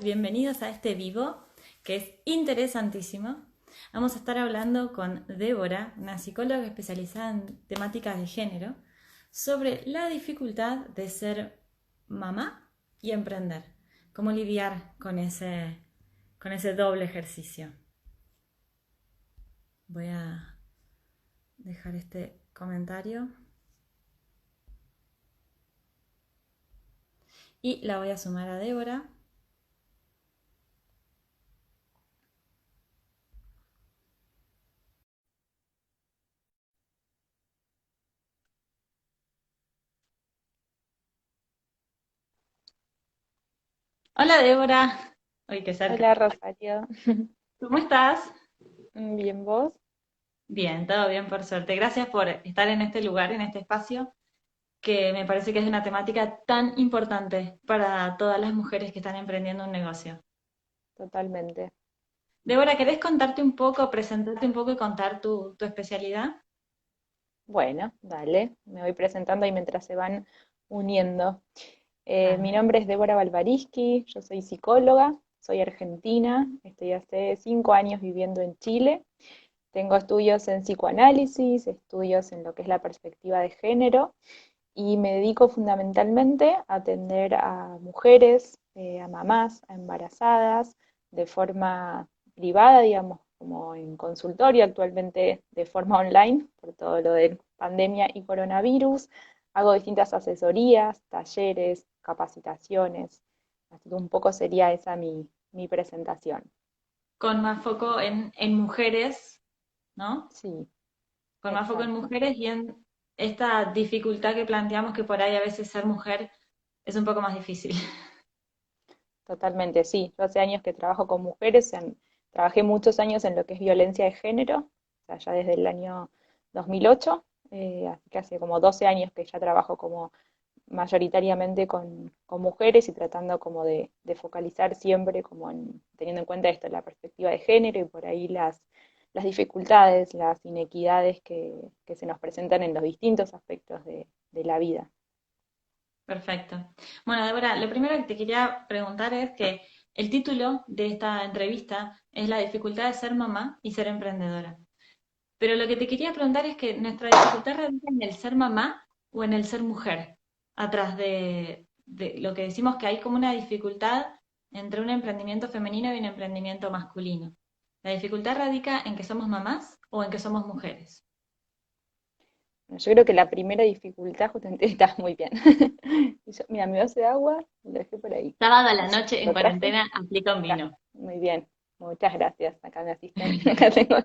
bienvenidos a este vivo que es interesantísimo. Vamos a estar hablando con Débora, una psicóloga especializada en temáticas de género, sobre la dificultad de ser mamá y emprender. Cómo lidiar con ese doble ejercicio. Voy a dejar este comentario y la voy a sumar a Débora. Hola Débora. Uy, qué cerca. Hola Rosario, ¿Cómo estás? bien vos. Bien, todo bien por suerte. Gracias por estar en este lugar, en este espacio, que me parece que es una temática tan importante para todas las mujeres que están emprendiendo un negocio. Totalmente. Débora, ¿querés contarte un poco, presentarte un poco y contar tu especialidad? Bueno, dale, me voy presentando ahí mientras se van uniendo. Mi Dale. nombre es Débora Balvariski, yo soy psicóloga, soy argentina, estoy hace 5 años viviendo en Chile. Tengo estudios en psicoanálisis, estudios en lo que es la perspectiva de género y me dedico fundamentalmente a atender a mujeres, a mamás, a embarazadas, de forma privada, digamos, como en consultorio, actualmente de forma online, por todo lo de pandemia y coronavirus. Hago distintas asesorías, talleres, capacitaciones, así que un poco sería esa mi presentación. Con más foco en mujeres, ¿no? Sí, Con más foco en exacto. mujeres y en esta dificultad que planteamos que por ahí a veces ser mujer es un poco más difícil. Totalmente, sí. Yo hace años que trabajo con mujeres, trabajé muchos años en lo que es violencia de género, o sea, ya desde el año 2008, así que hace como 12 años que ya trabajo como mayoritariamente con mujeres y tratando como de focalizar siempre como teniendo en cuenta esto, la perspectiva de género y por ahí las dificultades, las inequidades que se nos presentan en los distintos aspectos de la vida. Perfecto. Bueno, Débora, lo primero que te quería preguntar es que el título de esta entrevista es la dificultad de ser mamá y ser emprendedora. Pero lo que te quería preguntar es que nuestra dificultad radica en el ser mamá o en el ser mujer, atrás de lo que decimos que hay como una dificultad entre un emprendimiento femenino y un emprendimiento masculino. ¿La dificultad radica en que somos mamás o en que somos mujeres? Yo creo que la primera dificultad justamente está muy bien. Mira, mi vaso de agua lo dejé por ahí. Sábado a la noche en Lo traje, cuarentena aplica un está. vino. Muy bien. Muchas gracias. Acá me asisten. Acá tengo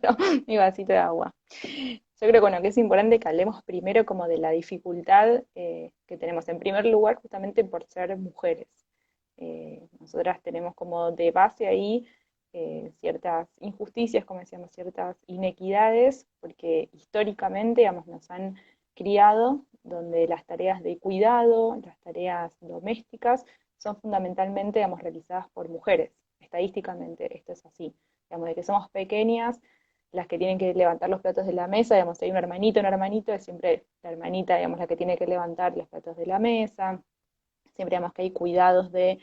mi vasito de agua. Yo creo que, bueno, que es importante que hablemos primero como de la dificultad que tenemos. En primer lugar, justamente por ser mujeres. Nosotras tenemos como de base ahí ciertas injusticias, como decíamos, ciertas inequidades, porque históricamente, digamos, nos han criado donde las tareas de cuidado, las tareas domésticas, son fundamentalmente, digamos, realizadas por mujeres. Estadísticamente esto es así. Digamos, de que somos pequeñas, las que tienen que levantar los platos de la mesa, digamos, si hay un hermanito, es siempre la hermanita, digamos, la que tiene que levantar los platos de la mesa. Siempre digamos que hay cuidados de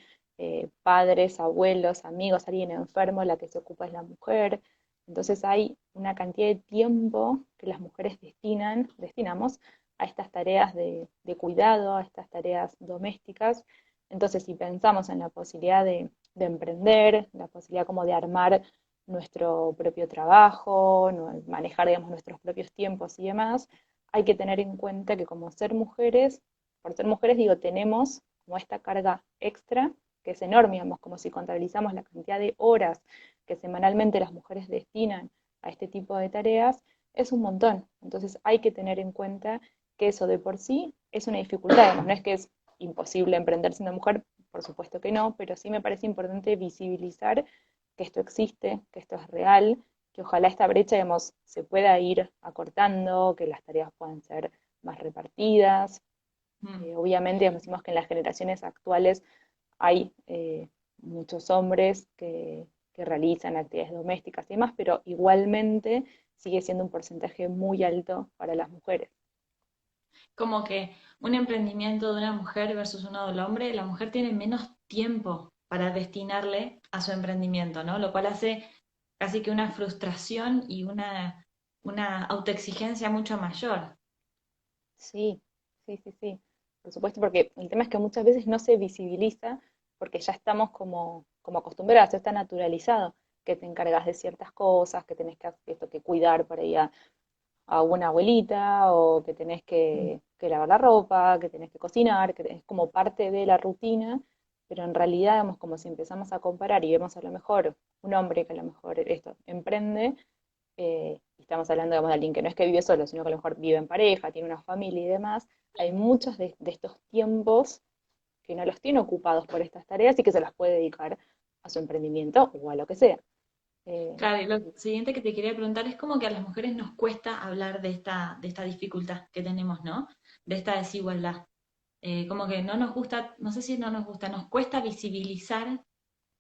padres, abuelos, amigos, alguien enfermo, la que se ocupa es la mujer. Entonces hay una cantidad de tiempo que las mujeres destinamos a estas tareas de cuidado, a estas tareas domésticas. Entonces, si pensamos en la posibilidad de emprender, la posibilidad como de armar nuestro propio trabajo, manejar, digamos, nuestros propios tiempos y demás, hay que tener en cuenta que como ser mujeres, por ser mujeres digo, tenemos como esta carga extra, que es enorme, digamos, como si contabilizamos la cantidad de horas que semanalmente las mujeres destinan a este tipo de tareas, es un montón. Entonces hay que tener en cuenta que eso de por sí es una dificultad, digamos, no es que es imposible emprender siendo mujer, por supuesto que no, pero sí me parece importante visibilizar que esto existe, que esto es real, que ojalá esta brecha, digamos, se pueda ir acortando, que las tareas puedan ser más repartidas. Mm. Obviamente, digamos, decimos que en las generaciones actuales hay muchos hombres que realizan actividades domésticas y demás, pero igualmente sigue siendo un porcentaje muy alto para las mujeres. Como que un emprendimiento de una mujer versus uno del hombre, la mujer tiene menos tiempo. para destinarle a su emprendimiento, ¿no? Lo cual hace casi que una frustración y una autoexigencia mucho mayor. Sí, sí, sí, sí. Por supuesto, porque el tema es que muchas veces no se visibiliza porque ya estamos como acostumbrados, ya está naturalizado que te encargas de ciertas cosas, que tenés esto, que cuidar por ahí a una abuelita, o que tenés que lavar la ropa, que tenés que cocinar, que es como parte de la rutina, pero en realidad, digamos, como si empezamos a comparar y vemos a lo mejor un hombre que a lo mejor esto emprende, estamos hablando, digamos, de alguien que no es que vive solo, sino que a lo mejor vive en pareja, tiene una familia y demás, hay muchos de estos tiempos que no los tiene ocupados por estas tareas y que se las puede dedicar a su emprendimiento o a lo que sea. Eh, Claro, y lo siguiente que te quería preguntar es como que a las mujeres nos cuesta hablar de esta dificultad que tenemos, ¿no? De esta desigualdad. Como que no nos gusta, no sé si no nos gusta, nos cuesta visibilizar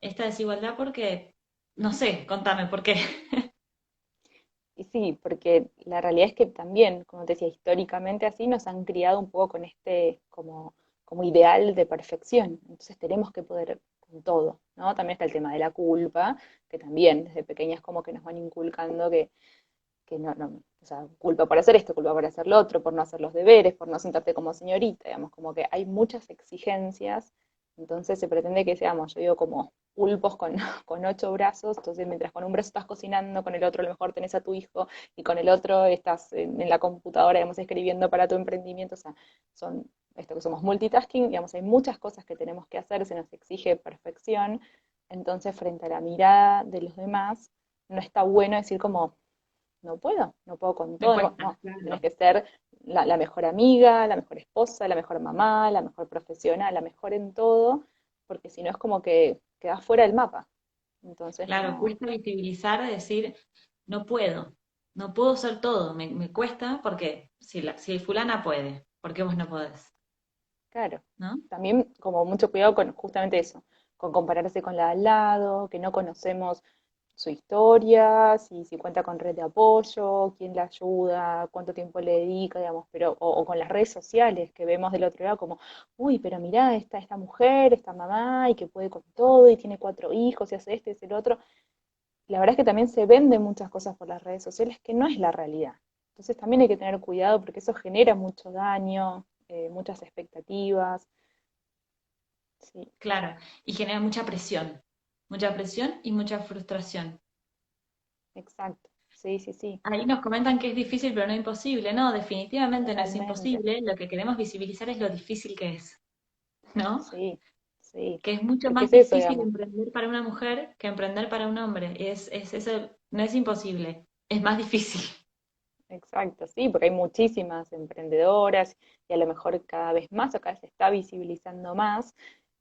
esta desigualdad porque, no sé, contame por qué. y sí, porque la realidad es que también, como te decía, históricamente así nos han criado un poco con este como ideal de perfección. Entonces tenemos que poder con todo, ¿no? También está el tema de la culpa, que también desde pequeñas como que nos van inculcando que no, o sea, culpa por hacer esto, culpa por hacer lo otro, por no hacer los deberes, por no sentarte como señorita, digamos, como que hay muchas exigencias, entonces se pretende que seamos, yo digo, como pulpos con, con 8 brazos, entonces mientras con un brazo estás cocinando, con el otro a lo mejor tenés a tu hijo, y con el otro estás en la computadora, digamos, escribiendo para tu emprendimiento, o sea, son esto que somos multitasking, digamos, hay muchas cosas que tenemos que hacer, se nos exige perfección, entonces frente a la mirada de los demás, no está bueno decir como, no puedo con Me todo, cuesta, no, tenés claro. que ser la mejor amiga, la mejor esposa, la mejor mamá, la mejor profesional, la mejor en todo, porque si no es como que quedás fuera del mapa. Entonces Claro, no, cuesta visibilizar, decir, no puedo, no puedo ser todo, me cuesta porque si fulana puede, ¿por qué vos no podés? claro. ¿No? También como mucho cuidado con justamente eso, con compararse con la de al lado, que no conocemos su historia, si cuenta con red de apoyo, quién la ayuda, cuánto tiempo le dedica, digamos, pero, o con las redes sociales que vemos del otro lado como, uy, pero mirá, esta mujer, esta mamá, y que puede con todo, y tiene 4 hijos, y hace este, y hace el otro. La verdad es que también se venden muchas cosas por las redes sociales que no es la realidad. Entonces también hay que tener cuidado porque eso genera mucho daño, muchas expectativas. Sí, Claro, y genera mucha presión y mucha frustración. exacto. Sí, sí, sí, Ahí nos comentan que es difícil, pero no imposible. No, definitivamente no es totalmente. imposible. Lo que queremos visibilizar es lo difícil que es, ¿no? Sí, sí. Que es mucho Porque más es eso, difícil digamos. emprender para una mujer que emprender para un hombre. Eso, no es imposible, es más difícil. Exacto, sí, porque hay muchísimas emprendedoras y a lo mejor cada vez más o cada vez se está visibilizando más,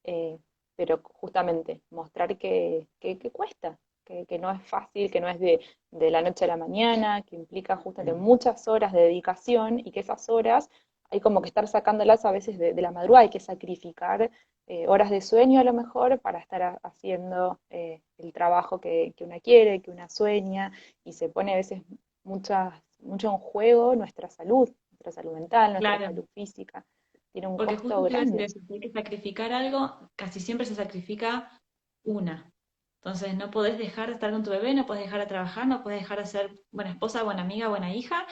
eh, pero justamente mostrar que cuesta, que no es fácil, que no es de la noche a la mañana, que implica justamente muchas horas de dedicación y que esas horas hay como que estar sacándolas a veces de la madrugada, hay que sacrificar horas de sueño a lo mejor para estar haciendo el trabajo que una quiere, que una sueña y se pone a veces mucho en juego nuestra salud mental, nuestra Claro, salud física. Tiene un porque costo justo te iba a decir grande. eso, si hay que sacrificar algo, casi siempre se sacrifica una. Entonces no podés dejar de estar con tu bebé, no podés dejar de trabajar, no podés dejar de ser buena esposa, buena amiga, buena hija.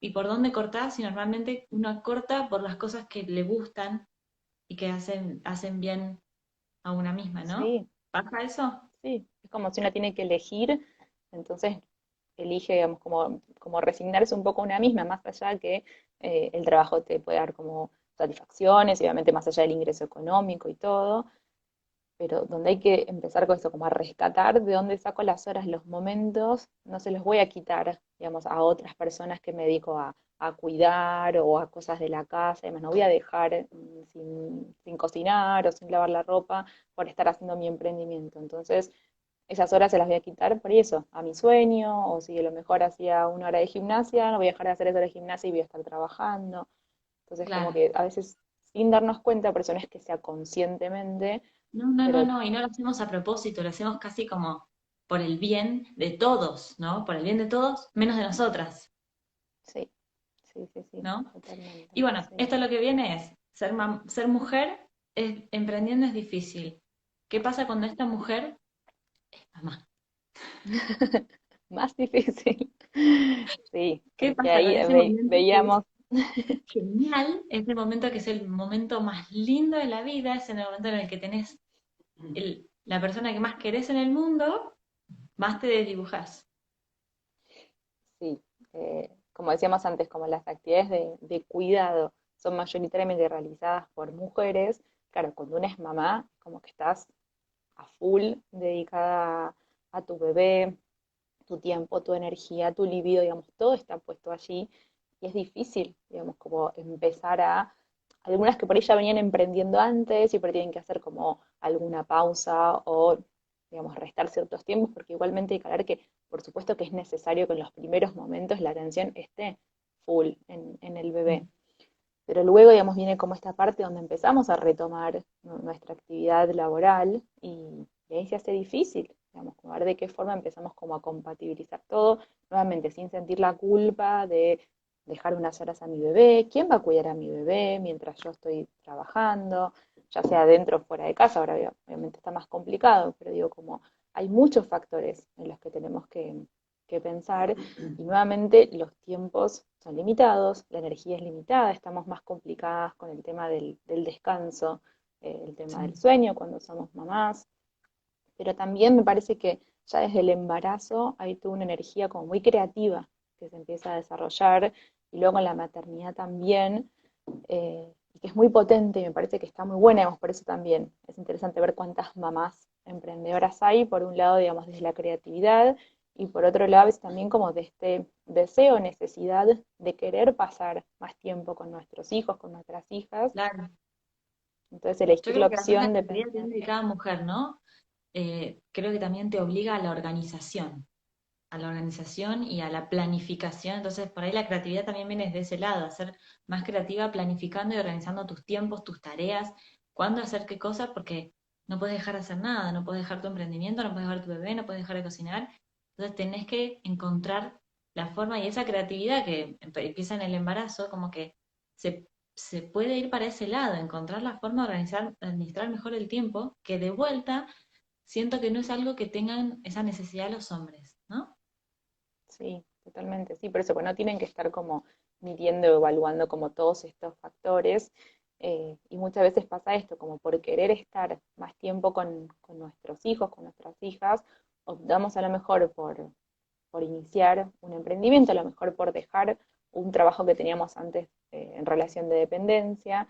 ¿Y por dónde cortás? Si normalmente uno corta por las cosas que le gustan y que hacen bien a una misma, ¿no? Sí, ¿Pasa eso? sí. Es como si uno tiene que elegir, entonces elige, digamos, como resignarse un poco a una misma, más allá que el trabajo te puede dar como satisfacciones, y obviamente más allá del ingreso económico y todo, pero donde hay que empezar con esto, como a rescatar de dónde saco las horas, los momentos, no se los voy a quitar, digamos, a otras personas que me dedico a cuidar o a cosas de la casa, además no voy a dejar sin cocinar o sin lavar la ropa por estar haciendo mi emprendimiento. Entonces, esas horas se las voy a quitar por eso, a mi sueño, o si a lo mejor hacía 1 hora de gimnasia, no voy a dejar de hacer esa hora de gimnasia y voy a estar trabajando. Entonces, como Claro. que a veces sin darnos cuenta, pero eso no es que sea conscientemente, No, no, no, pero no, y no lo hacemos a propósito, lo hacemos casi como por el bien de todos, ¿no? Por el bien de todos, menos de nosotras, sí, sí, sí, sí, ¿no? totalmente, Y bueno, sí, esto lo que viene es, ser mujer emprendiendo es difícil. ¿Qué pasa cuando esta mujer es mamá? Más difícil. Sí, ¿Qué porque pasa con ahí ese momento que es veíamos, genial? Es el momento que es el momento más lindo de la vida, es el momento en el que tenés la persona que más querés en el mundo, más te desdibujás. sí, como decíamos antes, como las actividades de cuidado son mayoritariamente realizadas por mujeres, claro, cuando una es mamá, como que estás a full dedicada a tu bebé, tu tiempo, tu energía, tu libido, digamos, todo está puesto allí y es difícil, digamos, como empezar algunas que por ahí ya venían emprendiendo antes y por ahí tienen que hacer como alguna pausa o, digamos, restar ciertos tiempos, porque igualmente hay que hablar que, por supuesto que es necesario que en los primeros momentos la atención esté full en el bebé. Pero luego, digamos, viene como esta parte donde empezamos a retomar nuestra actividad laboral y ahí se hace difícil, digamos, como ver de qué forma empezamos como a compatibilizar todo, nuevamente sin sentir la culpa de dejar unas horas a mi bebé, quién va a cuidar a mi bebé mientras yo estoy trabajando, ya sea dentro o fuera de casa, ahora obviamente está más complicado, pero digo, como hay muchos factores en los que tenemos que pensar y nuevamente los tiempos son limitados, la energía es limitada, estamos más complicadas con el tema del descanso, el tema del Sí. sueño cuando somos mamás, pero también me parece que ya desde el embarazo hay toda una energía como muy creativa que se empieza a desarrollar y luego en la maternidad también, y que es muy potente y me parece que está muy buena, digamos, por eso también es interesante ver cuántas mamás emprendedoras hay, por un lado, digamos, desde la creatividad y por otro lado, es también como de este deseo, necesidad de querer pasar más tiempo con nuestros hijos, con nuestras hijas, Claro. entonces Yo elegir la creo que también la opción de actividad pensar, de cada mujer, ¿no? Creo que también te obliga a la organización y a la planificación. Entonces, por ahí la creatividad también viene desde ese lado, a ser más creativa planificando y organizando tus tiempos, tus tareas, cuándo hacer qué cosa, porque no puedes dejar de hacer nada, no puedes dejar tu emprendimiento, no puedes dejar tu bebé, no puedes dejar de cocinar. Entonces, tenés que encontrar la forma y esa creatividad que empieza en el embarazo, como que se, se puede ir para ese lado, encontrar la forma de organizar, administrar mejor el tiempo, que de vuelta siento que no es algo que tengan esa necesidad los hombres, ¿no? sí, totalmente, sí, por eso, pues no tienen que estar como midiendo, evaluando como todos estos factores, y muchas veces pasa esto, como por querer estar más tiempo con nuestros hijos, con nuestras hijas, optamos a lo mejor por iniciar un emprendimiento, a lo mejor por dejar un trabajo que teníamos antes en relación de dependencia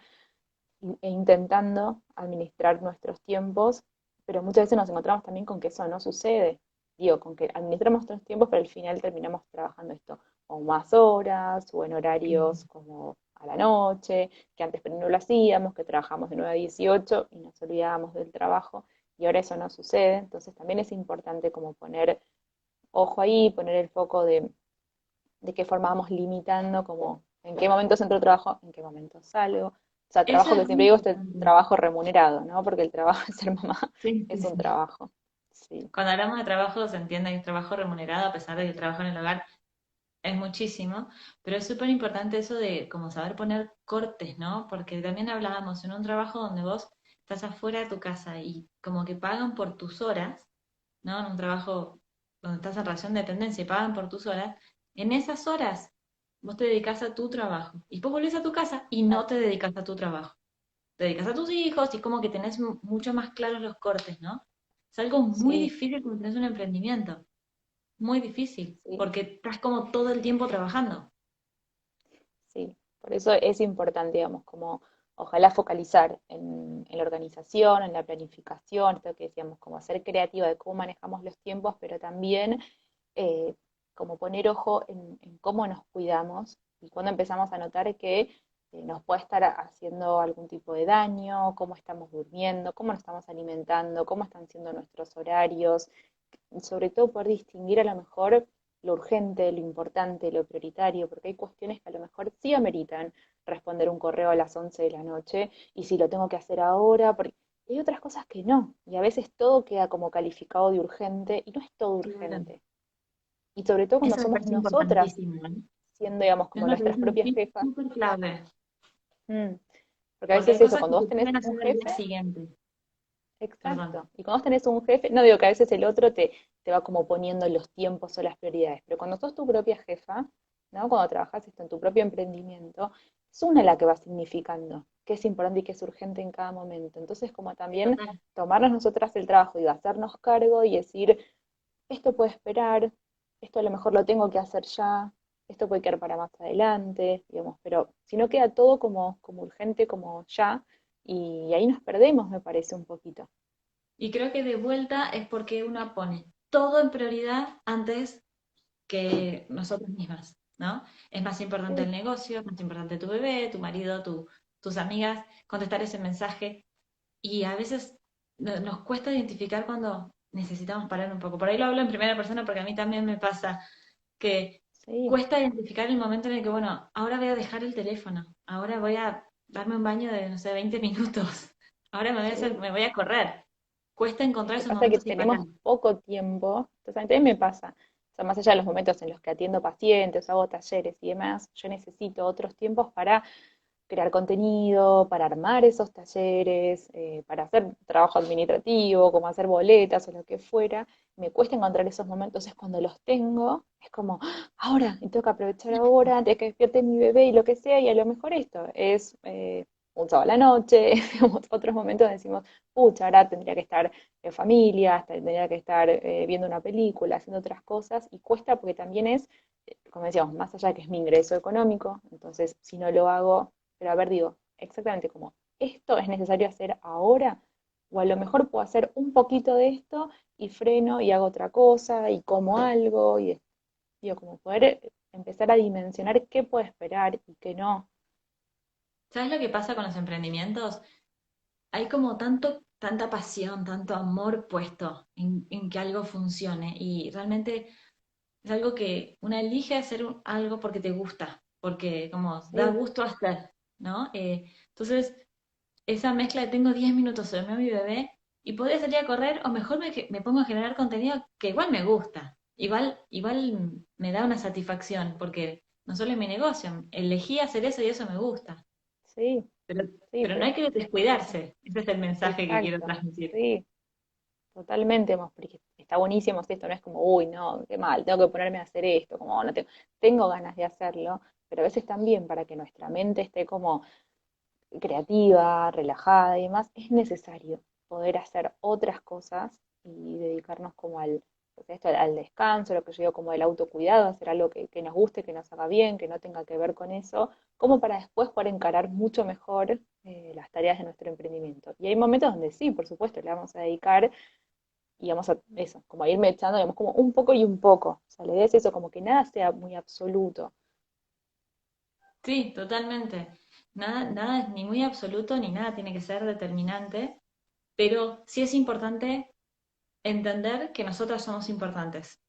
e intentando administrar nuestros tiempos, pero muchas veces nos encontramos también con que eso no sucede. Digo, con que administramos nuestros tiempos, pero al final terminamos trabajando esto o más horas o en horarios Sí. como a la noche, que antes no lo hacíamos, que trabajamos de 9 a 18 y nos olvidábamos del trabajo y ahora eso no sucede. Entonces también es importante como poner ojo ahí, poner el foco de qué forma vamos limitando, como en qué momentos entro al trabajo, en qué momentos salgo. O sea, Eso trabajo es que muy siempre digo, este importante. trabajo remunerado, ¿no? Porque el trabajo de ser mamá Sí, sí, es un sí. trabajo. Sí, Cuando hablamos de trabajo se entiende que es trabajo remunerado, a pesar de que el trabajo en el hogar es muchísimo, pero es súper importante eso de como saber poner cortes, ¿no? Porque también hablábamos en un trabajo donde vos estás afuera de tu casa y como que pagan por tus horas, ¿no? En un trabajo donde estás en relación de dependencia y pagan por tus horas, en esas horas vos te dedicas a tu trabajo y después volvés a tu casa y no claro, te dedicas a tu trabajo. Te dedicas a tus hijos y como que tenés mucho más claros los cortes, ¿no? Es algo muy sí, difícil cuando tenés un emprendimiento, muy difícil, sí, porque estás como todo el tiempo trabajando. sí. Por eso es importante, digamos, como ojalá focalizar en la organización, en la planificación, esto que decíamos, como ser creativa de cómo manejamos los tiempos, pero también eh, como poner ojo en cómo nos cuidamos y cuando empezamos a notar que nos puede estar haciendo algún tipo de daño, cómo estamos durmiendo, cómo nos estamos alimentando, cómo están siendo nuestros horarios, y sobre todo poder distinguir a lo mejor lo urgente, lo importante, lo prioritario, porque hay cuestiones que a lo mejor sí ameritan responder un correo a las 11 de la noche y si lo tengo que hacer ahora, porque hay otras cosas que no, y a veces todo queda como calificado de urgente y no es todo Claro. urgente. Y sobre todo cuando Eso me somos parece nosotras, importantísimo, ¿no? siendo, digamos, Es como una nuestras pregunta propias sí, jefas. súper clave, Mm. Porque a porque veces hay eso, cosas que cuando vos se tenés pueden un hacer al día jefe, siguiente. Perdón. Exacto. Y cuando vos tenés un jefe, no digo que a veces el otro te va como poniendo los tiempos o las prioridades, pero cuando sos tu propia jefa, ¿no? Cuando trabajas esto en tu propio emprendimiento, es una la que va significando qué es importante y qué es urgente en cada momento. Entonces, como también Total. tomarnos nosotras el trabajo y hacernos cargo y decir, esto puede esperar, esto a lo mejor lo tengo que hacer ya, esto puede quedar para más adelante, digamos, pero si no queda todo como urgente, como ya, y ahí nos perdemos, me parece un poquito. Y creo que de vuelta es porque uno pone todo en prioridad antes que nosotros mismas, ¿no? Es más importante Sí, el negocio, es más importante tu bebé, tu marido, tus amigas, contestar ese mensaje. Y a veces nos cuesta identificar cuando necesitamos parar un poco. Por ahí lo hablo en primera persona porque a mí también me pasa que sí, cuesta identificar el momento en el que, bueno, ahora voy a dejar el teléfono, ahora voy a darme un baño de, no sé, 20 minutos, ahora sí. me voy a correr. Cuesta Es encontrar que esos pasa que momentos y parar. tenemos poco tiempo, entonces a mí también me pasa. O sea, más allá de los momentos en los que atiendo pacientes, hago talleres y demás, yo necesito otros tiempos para crear contenido, para armar esos talleres, para hacer trabajo administrativo, como hacer boletas o lo que fuera. Me cuesta encontrar esos momentos, es cuando los tengo, es como, "Ah, ahora, y tengo que aprovechar ahora, antes de que despierte mi bebé y lo que sea, y a lo mejor esto es un sábado a la noche, otros momentos donde decimos, pucha, ahora tendría que estar en familia, tendría que estar viendo una película, haciendo otras cosas, y cuesta porque también es, como decíamos, más allá de que es mi ingreso económico, entonces si no lo hago, pero a ver, digo, exactamente como, ¿esto es necesario hacer ahora? O a lo mejor puedo hacer un poquito de esto y freno y hago otra cosa y como algo y digo, como poder empezar a dimensionar qué puedo esperar y qué no. ¿Sabes lo que pasa con los emprendimientos? Hay como tanta pasión, tanto amor puesto en que algo funcione y realmente es algo que una elige hacer algo porque te gusta, porque como da Sí, gusto hacer, ¿no? Entonces, esa mezcla de tengo 10 minutos sobre mi bebé y podría salir a correr o mejor me pongo a generar contenido que igual me gusta, igual me da una satisfacción porque no solo es mi negocio, elegí hacer eso y eso me gusta, sí, pero, sí, pero no hay que total, descuidarse, ese es el mensaje que quiero exacto, transmitir. sí, totalmente, porque está buenísimo esto, no es como, uy, no, qué mal, tengo que ponerme a hacer esto, como no tengo ganas de hacerlo, pero a veces también para que nuestra mente esté como creativa, relajada y demás, es necesario poder hacer otras cosas y dedicarnos como al descanso, lo que yo digo como el autocuidado, hacer algo que nos guste, que nos haga bien, que no tenga que ver con eso, como para después poder encarar mucho mejor las tareas de nuestro emprendimiento. Y hay momentos donde sí, por supuesto, le vamos a dedicar y vamos a eso, como a irme echando, digamos, como un poco y un poco. O sea, la idea es eso, como que nada sea muy absoluto. Sí, totalmente. Nada es ni muy absoluto ni nada tiene que ser determinante, pero sí es importante entender que nosotras somos importantes,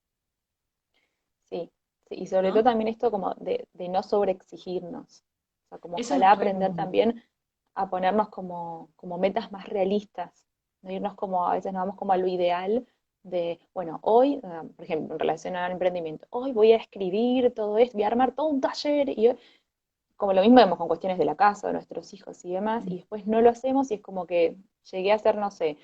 Sí, sí, y sobre todo ¿no? también esto como de no sobreexigirnos. O sea, como Eso es ojalá re aprender lindo. también a ponernos como metas más realistas, no irnos como, a veces nos vamos como a lo ideal de, bueno, hoy, por ejemplo, en relación al emprendimiento, hoy voy a escribir todo esto, voy a armar todo un taller y como lo mismo vemos con cuestiones de la casa, de nuestros hijos y demás, y después no lo hacemos y es como que llegué a hacer, no sé,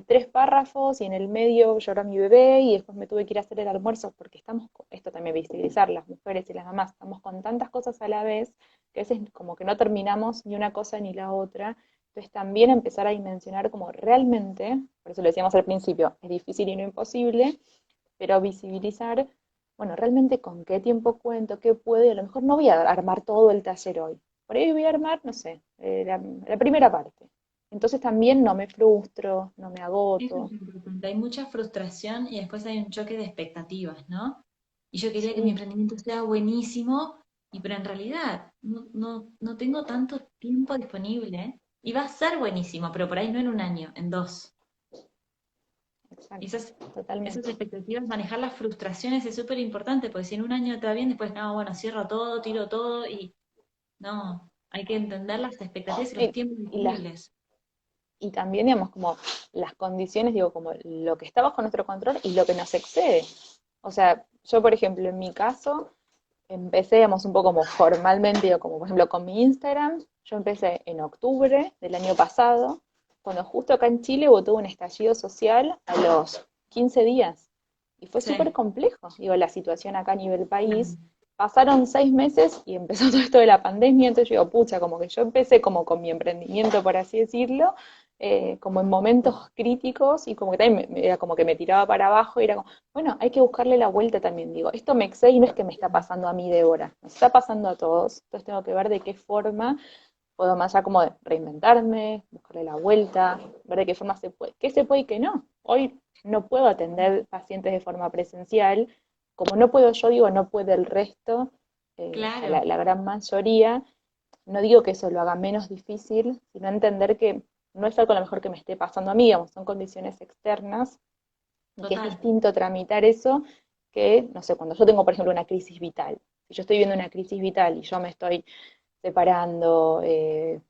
3 párrafos y en el medio lloró mi bebé y después me tuve que ir a hacer el almuerzo porque estamos, esto también visibilizar las mujeres y las mamás, estamos con tantas cosas a la vez que a veces como que no terminamos ni una cosa ni la otra. Entonces también empezar a dimensionar como realmente, por eso lo decíamos al principio, es difícil y no imposible, pero visibilizar, bueno, realmente con qué tiempo cuento, qué puedo, y a lo mejor no voy a armar todo el taller hoy. Por ahí voy a armar, no sé, la primera parte. Entonces también no me frustro, no me Eso agoto. es importante. Hay mucha frustración y después hay un choque de expectativas, ¿no? Y yo quería que mi Sí, emprendimiento sea buenísimo, pero en realidad no tengo tanto tiempo disponible. Y va a ser buenísimo, pero por ahí no en un año, en dos. exacto, Esas, esas totalmente. expectativas, manejar las frustraciones es súper importante, porque si en un año te va bien, después, no, bueno, cierro todo, tiro todo y no, hay que entender las expectativas y los Y, tiempos y, las, disponibles. y también, digamos, como las condiciones, digo, como lo que está bajo nuestro control y lo que nos excede. O sea, yo, por ejemplo, en mi caso, empecé, digamos, un poco como formalmente, digo, como por ejemplo con mi Instagram, yo empecé en octubre del año pasado, cuando justo acá en Chile hubo todo un estallido social a los 15 días. Y fue súper Sí, complejo, digo, la situación acá a nivel claro, país. Pasaron 6 meses y empezó todo esto de la pandemia, entonces yo digo, pucha, como que yo empecé como con mi emprendimiento, por así decirlo, como en momentos críticos y como que también era como que me tiraba para abajo y era como, bueno, hay que buscarle la vuelta también, digo, esto me excede y no es que me está pasando a mí, Débora, nos está pasando a todos, entonces tengo que ver de qué forma puedo más allá como de reinventarme, buscarle la vuelta, ver de qué forma se puede, qué se puede y qué no. Hoy no puedo atender pacientes de forma presencial, como no puedo yo, digo, no puede el resto, o sea, claro, la gran mayoría. No digo que eso lo haga menos difícil, sino entender que no es algo a lo mejor que me esté pasando a mí, digamos, son condiciones externas y que es total. distinto tramitar eso que, no sé, cuando yo tengo, por ejemplo, una crisis vital. Si yo estoy viendo una crisis vital y yo me estoy separando,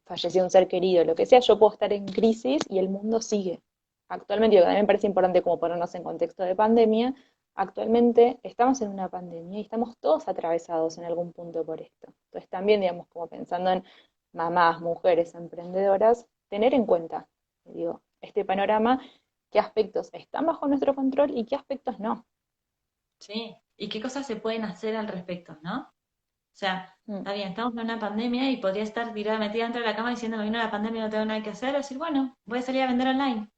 falleció un ser querido, lo que sea, yo puedo estar en crisis y el mundo sigue. Actualmente, lo que también me parece importante como ponernos en contexto de pandemia, actualmente estamos en una pandemia y estamos todos atravesados en algún punto por esto. Entonces también, digamos, como pensando en mamás, mujeres, emprendedoras, tener en cuenta, digo, este panorama, qué aspectos están bajo nuestro control y qué aspectos no. Sí. ¿Y qué cosas se pueden hacer al respecto, no? O sea, Mm, está bien, estamos en una pandemia y podría estar tirada, metida dentro de la cama diciendo me vino la pandemia y no tengo nada que hacer, o decir, bueno, voy a salir a vender online.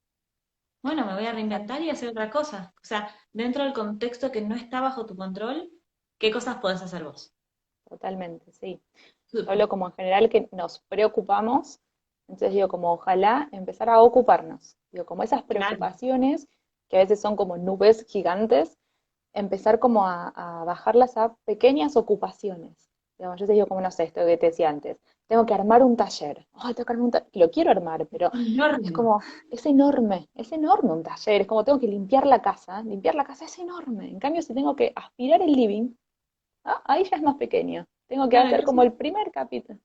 Bueno, me voy a reinventar y hacer otra cosa. O sea, dentro del contexto que no está bajo tu control, ¿qué cosas podés hacer vos? totalmente, sí. Yo Súper. hablo como en general que nos preocupamos, entonces digo como ojalá empezar a ocuparnos, digo como esas Claro, preocupaciones que a veces son como nubes gigantes, empezar como a bajarlas a pequeñas ocupaciones. Digamos, yo te digo como no sé, esto que te decía antes, tengo que armar un taller, oh, tengo que armar un taller, lo quiero armar, pero es enorme. como, es enorme un taller, es como tengo que limpiar la casa es enorme, en cambio si tengo que aspirar el living, ah, ahí ya es más pequeño, tengo que Claro, hacer como el primer capítulo.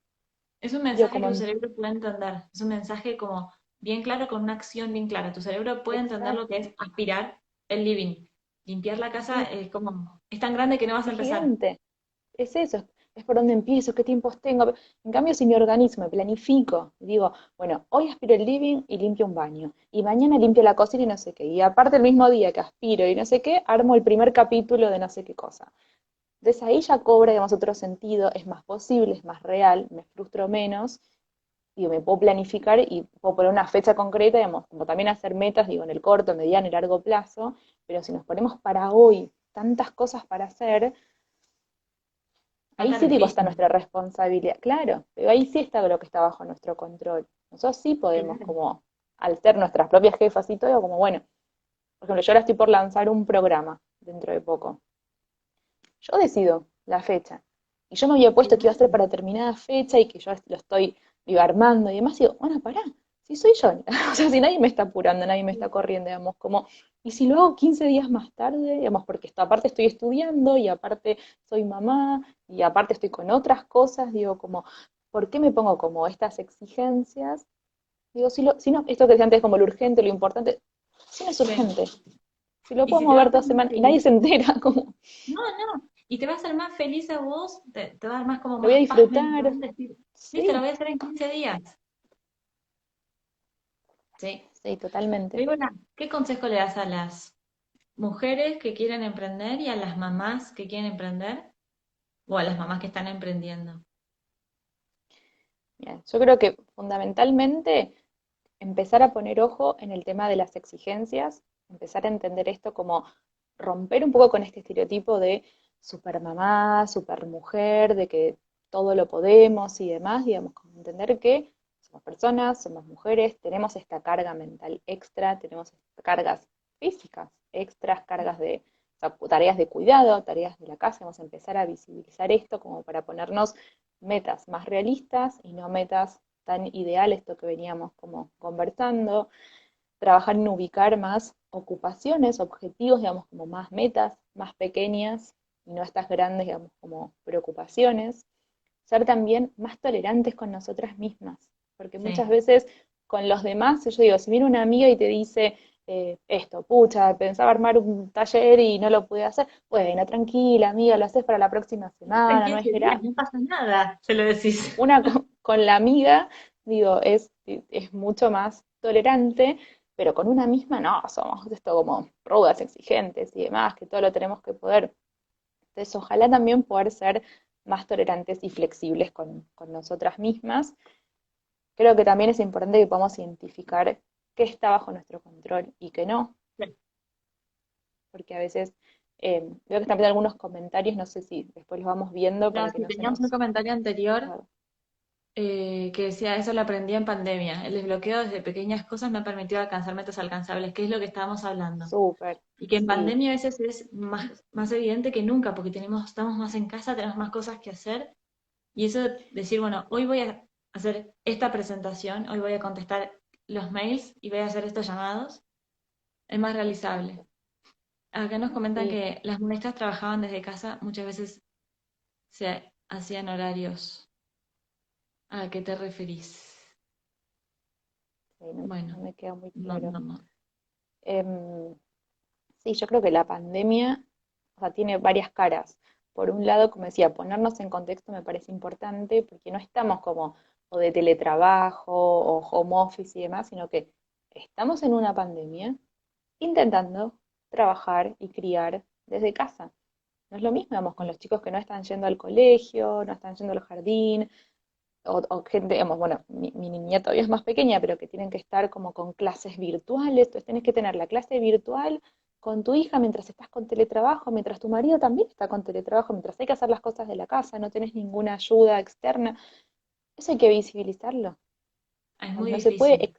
es un Digo, mensaje como que tu cerebro puede entender. Es un mensaje como bien claro con una acción bien clara. Tu cerebro puede entender lo que exacto, es aspirar el living. Limpiar la casa sí, es como, es tan grande que no vas a es empezar. gigante. Es eso, es por dónde empiezo, qué tiempos tengo. En cambio, si me organizo, me planifico, y digo, bueno, hoy aspiro el living y limpio un baño, y mañana limpio la cocina y no sé qué, y aparte el mismo día que aspiro y no sé qué, armo el primer capítulo de no sé qué cosa. Entonces ahí ya cobra, digamos, otro sentido, es más posible, es más real, me frustro menos, digo, me puedo planificar y puedo poner una fecha concreta, digamos, como también hacer metas, digo, en el corto, mediano y largo plazo, pero si nos ponemos para hoy tantas cosas para hacer, Va a ahí estar sí digo está difícil. nuestra responsabilidad, claro, pero ahí sí está lo que está bajo nuestro control. Nosotros sí podemos Claro. como, al ser nuestras propias jefas y todo, como bueno, por ejemplo, yo ahora estoy por lanzar un programa dentro de poco. Yo decido la fecha. Y yo me había puesto que iba a ser Claro. para determinada fecha y que yo lo estoy digo, armando y demás. Y digo, bueno, pará, si soy yo. O sea, si nadie me está apurando, nadie me está corriendo, digamos, como, y si lo hago 15 días más tarde, digamos, porque esto, aparte estoy estudiando y aparte soy mamá y aparte estoy con otras cosas, digo, como, ¿por qué me pongo como estas exigencias? Digo, si no, esto que decía antes como lo urgente, lo importante, si no es Sí. urgente, si lo Y puedo si te va a mover hacer 2 semanas más y nadie feliz, se entera, como, no, no. Y te va a hacer más feliz a vos, te va a dar más como lo voy a más paz disfrutar, mental, decir, listo, lo sí, voy a hacer en 15 días. Sí. sí, totalmente. Víbora, ¿qué consejo le das a las mujeres que quieren emprender y a las mamás que quieren emprender o a las mamás que están emprendiendo? Bien, yo creo que fundamentalmente empezar a poner ojo en el tema de las exigencias, empezar a entender esto como romper un poco con este estereotipo de supermamá, supermujer, de que todo lo podemos y demás, digamos, como entender que somos personas, somos mujeres, tenemos esta carga mental extra, tenemos cargas físicas extras, cargas de o sea, tareas de cuidado, tareas de la casa, vamos a empezar a visibilizar esto como para ponernos metas más realistas y no metas tan ideales, esto que veníamos como conversando, trabajar en ubicar más ocupaciones, objetivos, digamos, como más metas, más pequeñas y no estas grandes, digamos, como preocupaciones. Ser también más tolerantes con nosotras mismas, porque muchas Sí, veces con los demás, yo digo, si viene una amiga y te dice esto, pucha, pensaba armar un taller y no lo pude hacer, bueno, tranquila, amiga, lo haces para la próxima en semana, no es 15 días, grave. no pasa nada, se lo decís. Una con la amiga, digo, es mucho más tolerante, pero con una misma no, somos esto como rudas, exigentes y demás, que todo lo tenemos que poder. Entonces, ojalá también poder ser más tolerantes y flexibles con nosotras mismas. Creo que también es importante que podamos identificar qué está bajo nuestro control y qué no, Sí. porque a veces veo que están viendo algunos comentarios, no sé si después los vamos viendo No, para que si no se teníamos un nos... comentario anterior Claro, que decía, eso lo aprendí en pandemia. El desbloqueo desde pequeñas cosas me ha permitido alcanzar metas alcanzables, que es lo que estábamos hablando. súper, Y que en sí, pandemia a veces es más evidente que nunca, porque estamos más en casa, tenemos más cosas que hacer. Y eso de decir, bueno, hoy voy a hacer esta presentación, hoy voy a contestar los mails y voy a hacer estos llamados, es más realizable. Acá nos comentan sí, que las maestras trabajaban desde casa, muchas veces se hacían horarios. ¿A qué te referís? sí, no, no Bueno, me queda muy no, claro. no. Em, sí, yo creo que la pandemia, o sea, tiene varias caras. Por un lado, como decía, ponernos en contexto me parece importante porque no estamos como o de teletrabajo o home office y demás, sino que estamos en una pandemia intentando trabajar y criar desde casa. No es lo mismo, vamos, con los chicos que no están yendo al colegio, no están yendo al jardín, o gente, digamos, bueno, mi niña todavía es más pequeña, pero que tienen que estar como con clases virtuales, entonces tienes que tener la clase virtual con tu hija mientras estás con teletrabajo, mientras tu marido también está con teletrabajo, mientras hay que hacer las cosas de la casa, no tenés ninguna ayuda externa. Eso hay que visibilizarlo. Es No, muy no se puede, difícil.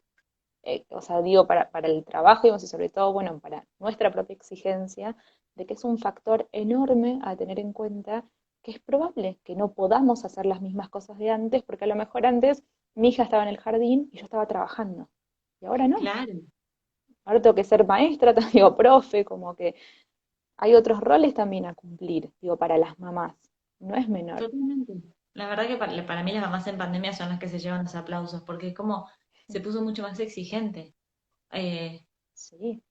o sea, digo, para el trabajo, digamos, y sobre todo, bueno, para nuestra propia exigencia, de que es un factor enorme a tener en cuenta que es probable que no podamos hacer las mismas cosas de antes, porque a lo mejor antes mi hija estaba en el jardín y yo estaba trabajando. Y ahora no. Claro, Ahora tengo que ser maestra, digo, profe, como que hay otros roles también a cumplir, digo, para las mamás. No es menor. totalmente. La verdad que para mí las mamás en pandemia son las que se llevan los aplausos, porque es como se puso mucho más exigente. Eh, Sí,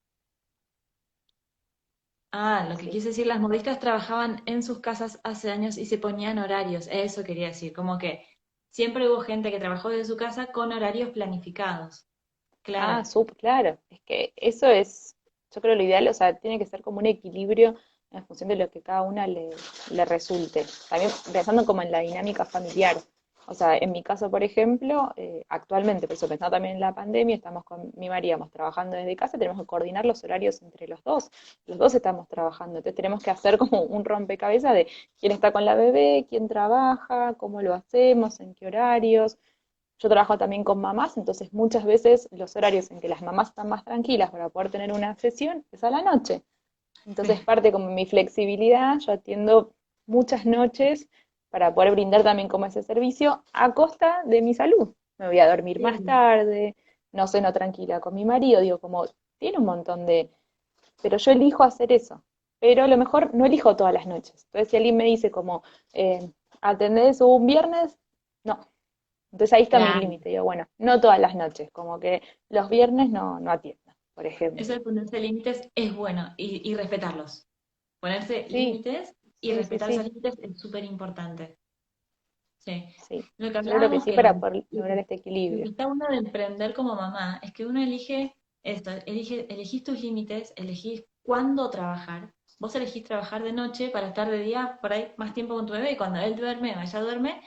lo que sí. quise decir, las modistas trabajaban en sus casas hace años y se ponían horarios, eso quería decir, como que siempre hubo gente que trabajó desde su casa con horarios planificados. Ah, Claro, súper, claro. Es que eso es, yo creo lo ideal, o sea, tiene que ser como un equilibrio en función de lo que cada una le resulte. También pensando como en la dinámica familiar. O sea, en mi caso, por ejemplo, actualmente, por eso pensando también en la pandemia, estamos con mi marido, vamos trabajando desde casa, tenemos que coordinar los horarios entre los dos. Los dos estamos trabajando, entonces tenemos que hacer como un rompecabezas de quién está con la bebé, quién trabaja, cómo lo hacemos, en qué horarios. Yo trabajo también con mamás, entonces muchas veces los horarios en que las mamás están más tranquilas para poder tener una sesión es a la noche. Entonces sí, parte como mi flexibilidad, yo atiendo muchas noches para poder brindar también como ese servicio a costa de mi salud. Me voy a dormir más claro, tarde, no ceno tranquila con mi marido, digo como, tiene un montón de... Pero yo elijo hacer eso, pero a lo mejor no elijo todas las noches. Entonces si alguien me dice como, ¿atendés un viernes? No, entonces ahí está mi claro. límite. Digo, bueno, no todas las noches, como que los viernes no atiendo, por Eso ejemplo. de ponerse límites es bueno y respetarlos. Ponerse Sí, límites y sí, sí, respetar esos sí, límites es súper importante. Sí. sí. Lo que Yo creo que hablábamos sí que para poder lo que, lograr este lo que equilibrio. está uno de emprender como mamá es que uno elige esto, elegís tus límites, elegís cuándo trabajar. Vos elegís trabajar de noche para estar de día por ahí más tiempo con tu bebé y cuando él duerme o ella duerme,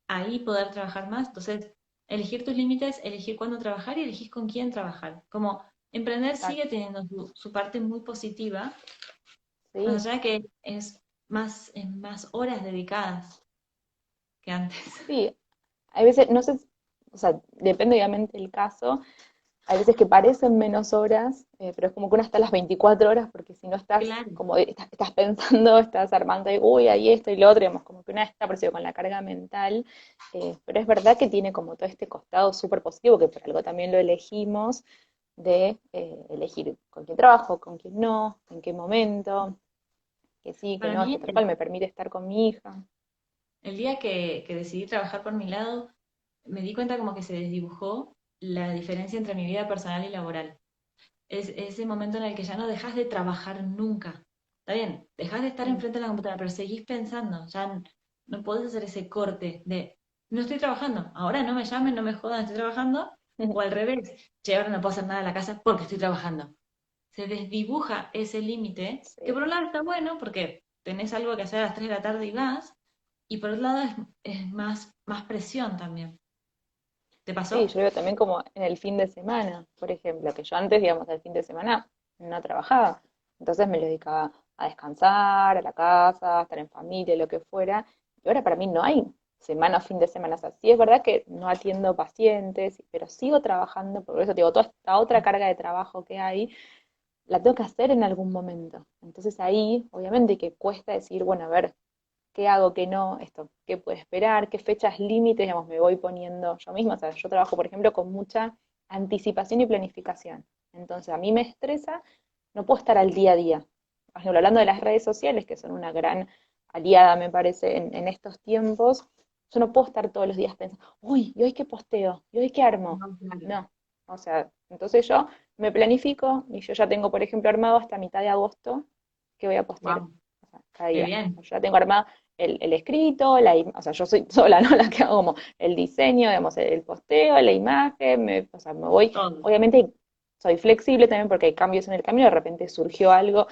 ahí poder trabajar más. Entonces, elegir tus límites, elegir cuándo trabajar y elegir con quién trabajar. Como emprender sigue Exacto. teniendo su parte muy positiva, Sí, más allá que es más horas dedicadas que antes. sí. Hay veces, no sé, o sea, depende obviamente del caso. Hay veces que parecen menos horas, pero es como que una está a las 24 horas porque si no estás Claro. como estás pensando, estás armando, y, uy, ahí esto y lo otro, digamos, como que una está por con la carga mental, pero es verdad que tiene como todo este costado súper positivo, que por algo también lo elegimos, de elegir con quién trabajo, con quién no, en qué momento, que sí, que Para no, que mí, tal cual me permite estar con mi hija. el día que decidí trabajar por mi lado, me di cuenta como que se desdibujó la diferencia entre mi vida personal y laboral. Es ese momento en el que ya no dejas de trabajar nunca. Está bien, dejas de estar Mm, enfrente de la computadora, pero seguís pensando. Ya no podés hacer ese corte de no estoy trabajando. Ahora no me llamen, no me jodan, estoy trabajando. O al revés, che, ahora no puedo hacer nada en la casa porque estoy trabajando. Se desdibuja ese límite, que Sí. por un lado está bueno porque tenés algo que hacer a las 3 de la tarde y vas, y por otro lado es más presión también. ¿Te Sí, pasó? yo veo también como en el fin de semana, por ejemplo, que yo antes, digamos, el fin de semana no trabajaba. Entonces me lo dedicaba a descansar, a la casa, a estar en familia, lo que fuera. Y ahora para mí no hay semana o fin de semana. O sea, sí es verdad que no atiendo pacientes, pero sigo trabajando, por eso te digo, toda esta otra carga de trabajo que hay, la tengo que hacer en algún momento. Entonces ahí, obviamente, que cuesta decir, bueno, a ver, qué hago, qué no, esto, qué puede esperar, qué fechas límites, digamos, me voy poniendo yo misma. O sea, yo trabajo, por ejemplo, con mucha anticipación y planificación. Entonces, a mí me estresa, no puedo estar al día a día. Por ejemplo, hablando de las redes sociales, que son una gran aliada, me parece, en estos tiempos, yo no puedo estar todos los días pensando, uy, ¿y hoy qué posteo? ¿Y hoy qué armo? No, claro. No. O sea, entonces yo me planifico y yo ya tengo, por ejemplo, armado hasta mitad de agosto que voy a postear, Wow, o sea, cada qué día. bien. Yo ya tengo armado el escrito, o sea, yo soy sola, ¿no? La que hago como el diseño, digamos, el posteo, la imagen, o sea, me voy, Todo. obviamente soy flexible también porque hay cambios en el camino, de repente surgió algo,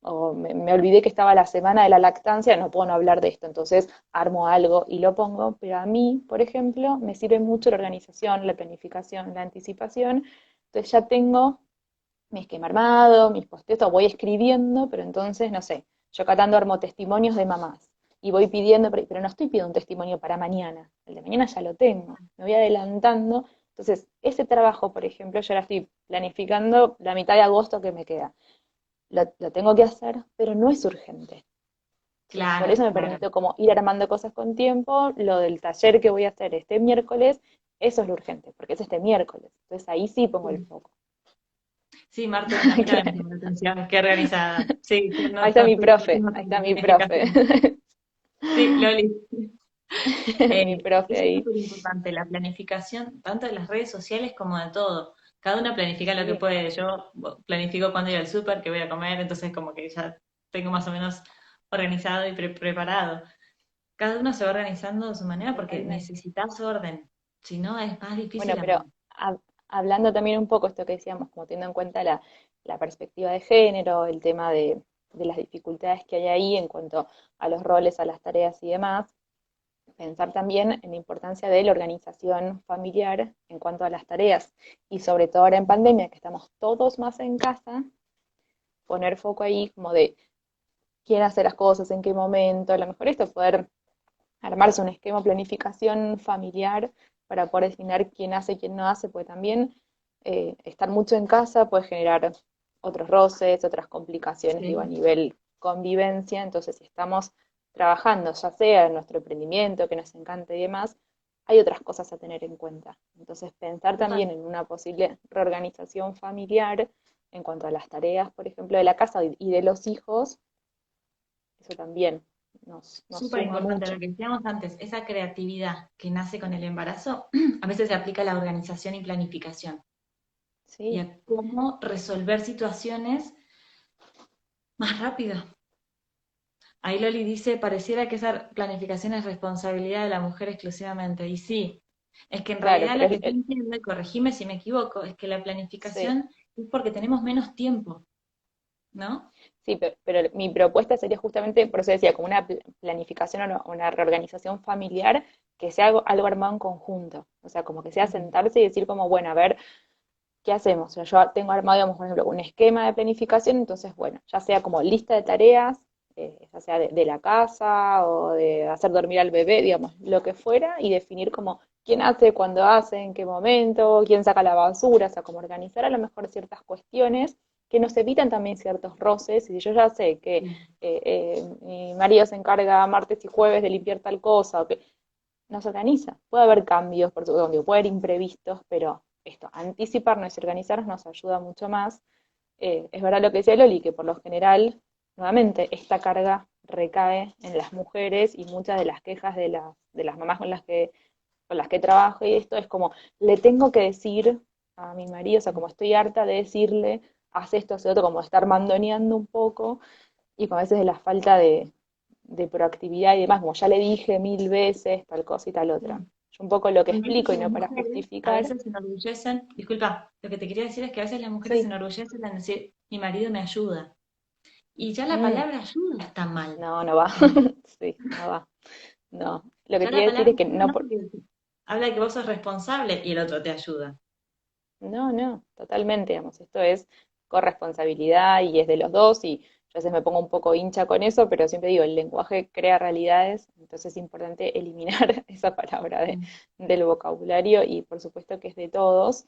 o me olvidé que estaba la semana de la lactancia, no puedo no hablar de esto, entonces armo algo y lo pongo, pero a mí, por ejemplo, me sirve mucho la organización, la planificación, la anticipación, entonces ya tengo mi esquema armado, mis posteos, voy escribiendo, pero entonces, no sé, yo catando armo testimonios de mamás y voy pidiendo, pero no estoy pidiendo un testimonio para mañana, el de mañana ya lo tengo, me voy adelantando. Entonces, ese trabajo, por ejemplo, yo ahora estoy planificando la mitad de agosto que me queda. Lo tengo que hacer, pero no es urgente. Entonces, por eso Claro, me claro. permito como ir armando cosas con tiempo, lo del taller que voy a hacer este miércoles, eso es lo urgente, porque es este miércoles. Entonces ahí sí pongo el Sí, foco. sí, Martu, a mí también me llama la atención. Qué organizada. Sí, sí, no, Ahí está mi estoy profe, haciendo ahí con está la mi profe. planificación. Sí, Loli. Mi profe Eso es ahí. súper importante, la planificación, tanto de las redes sociales como de todo. Cada una planifica lo que Sí, puede. Yo planifico cuándo ir al súper, qué voy a comer, entonces como que ya tengo más o menos organizado y preparado. Cada uno se va organizando de su manera porque totalmente. necesitas orden, si no es más Bueno, difícil pero aún. hablando también un poco esto que decíamos, como teniendo en cuenta la perspectiva de género, el tema de las dificultades que hay ahí en cuanto a los roles, a las tareas y demás, pensar también en la importancia de la organización familiar en cuanto a las tareas y sobre todo ahora en pandemia que estamos todos más en casa, poner foco ahí como de quién hace las cosas, en qué momento, a lo mejor esto poder armarse un esquema de planificación familiar para poder definir quién hace, quién no hace, porque también estar mucho en casa puede generar otros roces, otras complicaciones, digo, a Sí, nivel convivencia, entonces si estamos trabajando, ya sea en nuestro emprendimiento, que nos encanta y demás, hay otras cosas a tener en cuenta. Entonces pensar total. también en una posible reorganización familiar en cuanto a las tareas, por ejemplo, de la casa y de los hijos, eso también nos Súper suma importante lo mucho. que decíamos antes, esa creatividad que nace con el embarazo, a veces se aplica a la organización y planificación y Sí, a cómo resolver situaciones más rápido. Ahí Loli dice, pareciera que esa planificación es responsabilidad de la mujer exclusivamente. Y sí, es que en claro, realidad pero lo que yo entiendo, y corregime si me equivoco, es que la sí, planificación es porque tenemos menos tiempo, ¿no? sí, pero mi propuesta sería justamente, por eso decía, como una planificación o una reorganización familiar que sea algo armado en conjunto. O sea, como que sea Mm, sentarse y decir como, bueno, a ver, ¿qué hacemos? O sea, yo tengo armado, digamos, por ejemplo, un esquema de planificación, entonces, bueno, ya sea como lista de tareas, ya sea de la casa o de hacer dormir al bebé, digamos, lo que fuera, y definir como quién hace, cuándo hace, en qué momento, quién saca la basura, o sea, como organizar a lo mejor ciertas cuestiones que nos evitan también ciertos roces, y si yo ya sé que sí, mi marido se encarga martes y jueves de limpiar tal cosa, o que nos organiza. Puede haber cambios, por supuesto, puede haber imprevistos, pero esto, anticiparnos y organizarnos nos ayuda mucho más. Es verdad lo que decía Loli, que por lo general, nuevamente, esta carga recae en las mujeres y muchas de las quejas de las mamás con las que trabajo y esto es como, le tengo que decir a mi marido, o sea, como estoy harta de decirle, haz esto, haz otro, como estar mandoneando un poco y con a veces de la falta de proactividad y demás, como ya le dije 1000 veces, tal cosa y tal sí. otra. yo un poco lo que Igual explico y que las no para mujeres a justificar, veces se enorgullecen, disculpa, lo que te quería decir es que a veces las mujeres se sí, enorgullecen en decir, mi marido me ayuda. Y ya la mm, palabra ayuda está mal. no, no va, ¿Entendés? sí, no va, no. Lo que Ya te la iba a decir palabra es que ayuda no no por, porque habla de que vos sos responsable y el otro te ayuda. no, no, totalmente, digamos, esto es corresponsabilidad y es de los dos y yo a veces me pongo un poco hincha con eso, pero siempre digo, el lenguaje crea realidades, entonces es importante eliminar esa palabra Mm. del vocabulario y por supuesto que es de todos,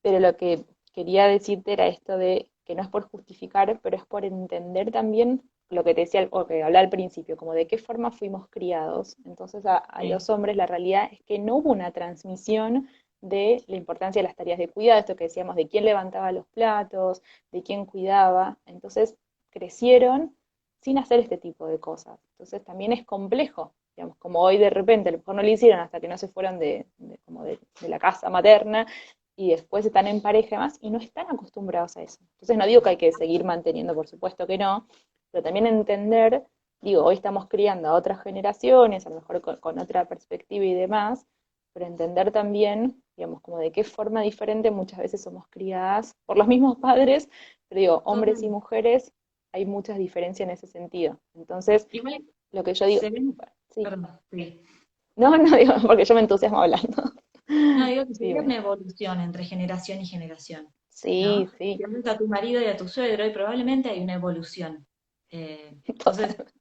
pero lo que quería decirte era esto de que no es por justificar, pero es por entender también lo que te decía, o que hablaba al principio, como de qué forma fuimos criados. Entonces a Sí. los hombres la realidad es que no hubo una transmisión de la importancia de las tareas de cuidado, esto que decíamos, de quién levantaba los platos, de quién cuidaba. Entonces crecieron sin hacer este tipo de cosas. Entonces también es complejo, digamos, como hoy de repente, a lo mejor no lo hicieron hasta que no se fueron como de la casa materna, y después están en pareja y más, y no están acostumbrados a eso. Entonces no digo que hay que seguir manteniendo, por supuesto que no, pero también entender, digo, hoy estamos criando a otras generaciones, a lo mejor con otra perspectiva y demás, pero entender también, digamos, como de qué forma diferente muchas veces somos criadas por los mismos padres, pero digo, hombres y Total. mujeres, hay muchas diferencias en ese sentido. Entonces, Igual lo que yo digo, se ven, bueno, sí, perdón, sí. no, no digo, porque yo me entusiasmo hablando. No, digo que sería Dime. una evolución entre generación y generación, ¿no? Sí, sí, Si hablas a tu marido y a tu suegro, y probablemente hay una evolución. Entonces, total.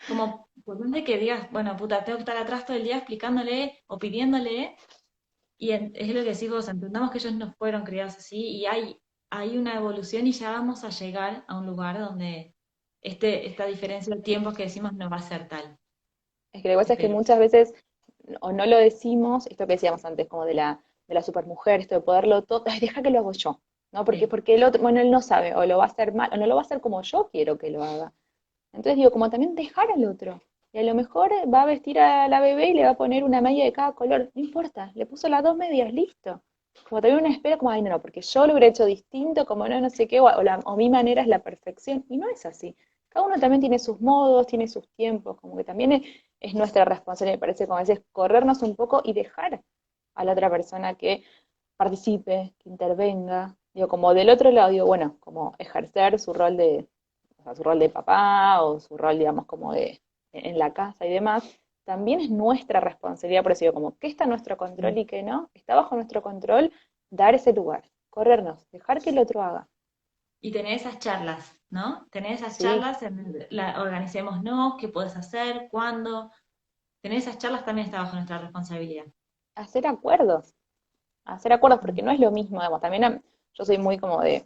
como por más de que digas, bueno, puta, tengo que estar atrás todo el día explicándole o pidiéndole, y es lo que decís vos, entendamos que ellos no fueron criados así, y hay una evolución y ya vamos a llegar a un lugar donde esta diferencia de tiempos que decimos no va a ser tal, Es que lo que pasa es que espero. muchas veces o no lo decimos, esto que decíamos antes, como de la supermujer, esto de poderlo todo, ay, deja que lo hago yo, ¿no? Sí, Porque el otro, bueno, él no sabe, o lo va a hacer mal, o no lo va a hacer como yo quiero que lo haga. Entonces digo, como también dejar al otro. Y a lo mejor va a vestir a la bebé y le va a poner una media de cada color. No importa, le puso las dos medias, listo. Como también una espera, como, ay, no, no, porque yo lo hubiera hecho distinto, como no, no sé qué, o mi manera es la perfección. Y no es así. Cada uno también tiene sus modos, tiene sus tiempos, como que también es nuestra responsabilidad, me parece, como a veces, corrernos un poco y dejar a la otra persona que participe, que intervenga. Digo, como del otro lado, digo, bueno, como ejercer su rol o sea, su rol de papá o su rol, digamos, como en la casa y demás, también es nuestra responsabilidad, por eso digo, como, ¿qué está en nuestro control sí. y qué no? Está bajo nuestro control dar ese lugar, corrernos, dejar que el otro haga. Y tener esas charlas, ¿no? Tener esas Sí, charlas, organicémonos, qué puedes hacer, cuándo. Tener esas charlas también está bajo nuestra responsabilidad. hacer acuerdos, porque Mm. no es lo mismo, digamos, también yo soy muy como de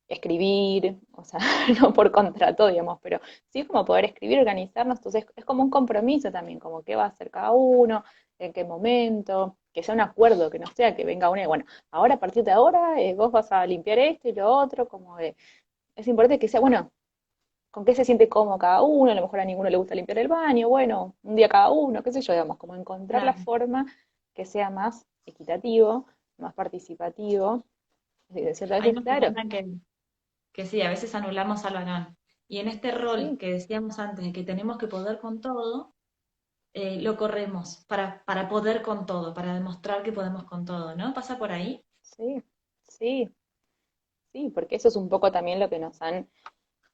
escribir, o sea, no por contrato, digamos, pero sí como poder escribir, organizarnos, entonces es como un compromiso también, como qué va a hacer cada uno, en qué momento, que sea un acuerdo, que no sea que venga uno y bueno, ahora a partir de ahora vos vas a limpiar esto y lo otro, como de, es importante que sea, bueno, con qué se siente cómodo cada uno, a lo mejor a ninguno le gusta limpiar el baño, bueno, un día cada uno, qué sé yo, digamos, como encontrar la Claro. forma que sea más equitativo, más participativo, y decirle a Ahí veces, nos claro, cuentan que sí, a veces anulamos al varón. Y en este rol sí, que decíamos antes de que tenemos que poder con todo, lo corremos para poder con todo, para demostrar que podemos con todo, ¿no? ¿Pasa por ahí? sí, sí, sí, porque eso es un poco también lo que nos han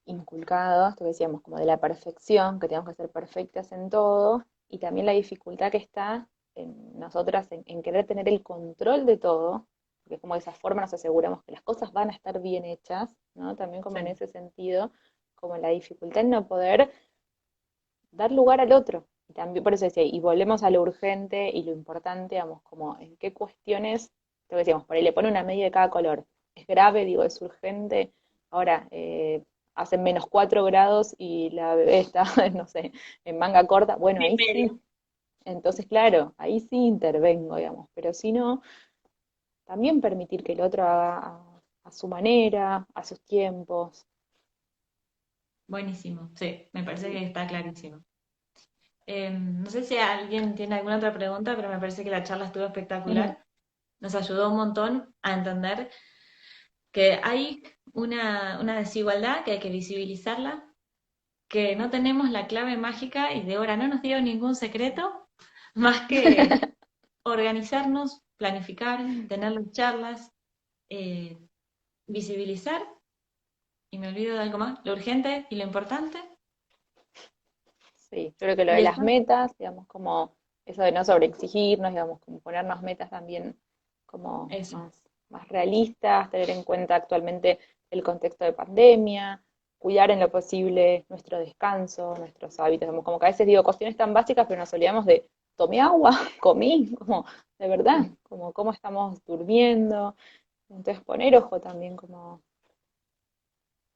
inculcado, esto que decíamos, como de la perfección, que tenemos que ser perfectas en todo, y también la dificultad que está en nosotras en querer tener el control de todo, porque como de esa forma nos aseguramos que las cosas van a estar bien hechas, ¿no? También como en Sí. ese sentido, como la dificultad en no poder dar lugar al otro. Y también por eso decía, y volvemos a lo urgente y lo importante, digamos, como en qué cuestiones, lo que decíamos, por ahí le pone una media de cada color. Es grave, digo, es urgente. Ahora, hacen -4 grados y la bebé está, no sé, en manga corta. Bueno, En ahí sí. medio. Entonces, claro, ahí sí intervengo, digamos. Pero si no, también permitir que el otro haga a su manera, a sus tiempos. Buenísimo, sí, me parece Sí. que está clarísimo. No sé si alguien tiene alguna otra pregunta, pero me parece que la charla estuvo espectacular. Nos ayudó un montón a entender que hay una desigualdad que hay que visibilizarla, que no tenemos la clave mágica y de ahora no nos dio ningún secreto, más que organizarnos, planificar, tener las charlas, eh, visibilizar, y me olvido de algo más, lo urgente y lo importante, Sí, yo creo que lo y de las estar, metas, digamos, como eso de no sobreexigirnos, digamos, como ponernos metas también como eso. más realistas, tener en cuenta actualmente el contexto de pandemia, cuidar en lo posible nuestro descanso, nuestros hábitos, digamos, como que a veces digo cuestiones tan básicas, pero nos olvidamos de tomé agua, comí, como de verdad, Sí. como cómo estamos durmiendo, entonces poner ojo también como,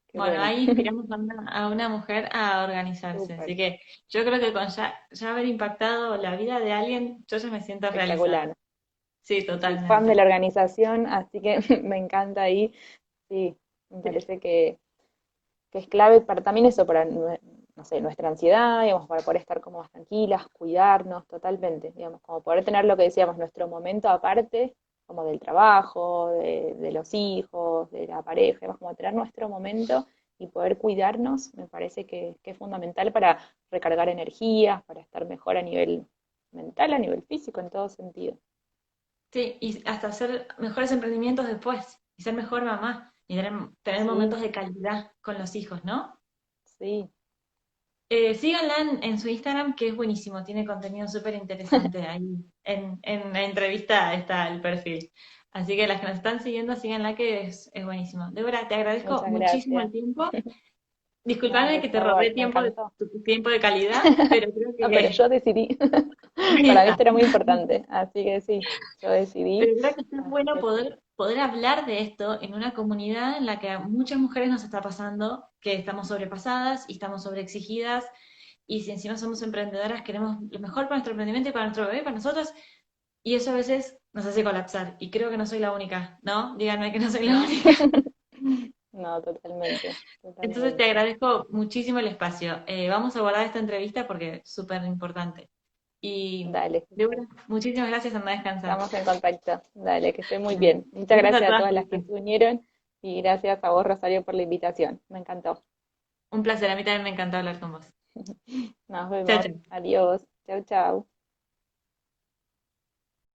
qué Bueno, bueno, ahí inspiramos a una mujer a organizarse. súper Así que yo creo que con ya haber impactado la vida de alguien, yo ya me siento realizada. espectacular. Sí, Soy fan de totalmente. la organización, así que me encanta ahí. Sí, me Sí. parece que es clave para también eso, para, no sé, nuestra ansiedad, digamos, para poder estar como más tranquilas, cuidarnos totalmente, digamos, como poder tener lo que decíamos, nuestro momento aparte, como del trabajo, de los hijos, de la pareja, digamos, como tener nuestro momento y poder cuidarnos, me parece que es fundamental para recargar energías, para estar mejor a nivel mental, a nivel físico, en todo sentido. Sí, y hasta hacer mejores emprendimientos después, y ser mejor mamá, y tener Sí, momentos de calidad con los hijos, ¿no? sí, Síganla en su Instagram, que es buenísimo, tiene contenido súper interesante ahí. En la entrevista está el perfil. Así que las que nos están siguiendo, síganla, que es buenísimo. Débora, te agradezco muchas muchísimo el gracias. tiempo. No, Disculpame por que te robé favor, me tiempo de encantó. tu tiempo de calidad, pero creo No, pero que yo decidí. ahí Para mí esto está. era muy importante, así que sí, yo decidí. Pero creo que está Así bueno que sí, poder hablar de esto en una comunidad en la que a muchas mujeres nos está pasando que estamos sobrepasadas y estamos sobreexigidas, y si encima somos emprendedoras queremos lo mejor para nuestro emprendimiento y para nuestro bebé, para nosotros, y eso a veces nos hace colapsar. Y creo que no soy la única, ¿no? Díganme que no soy la no. única. No, totalmente, Entonces te totalmente. agradezco muchísimo el espacio. Vamos a guardar esta entrevista porque es súper importante. Y Dale, Débora, muchísimas gracias, anda a descansar. estamos en contacto. Dale, que esté muy Dale. bien. Muchas Besos a gracias a todas todas las que ustedes. se unieron y gracias a vos, Rosario, por la invitación. Me encantó. Un placer, a mí también me encantó hablar con vos. Nos Chao, vemos. chao. Adiós. Chau, chau.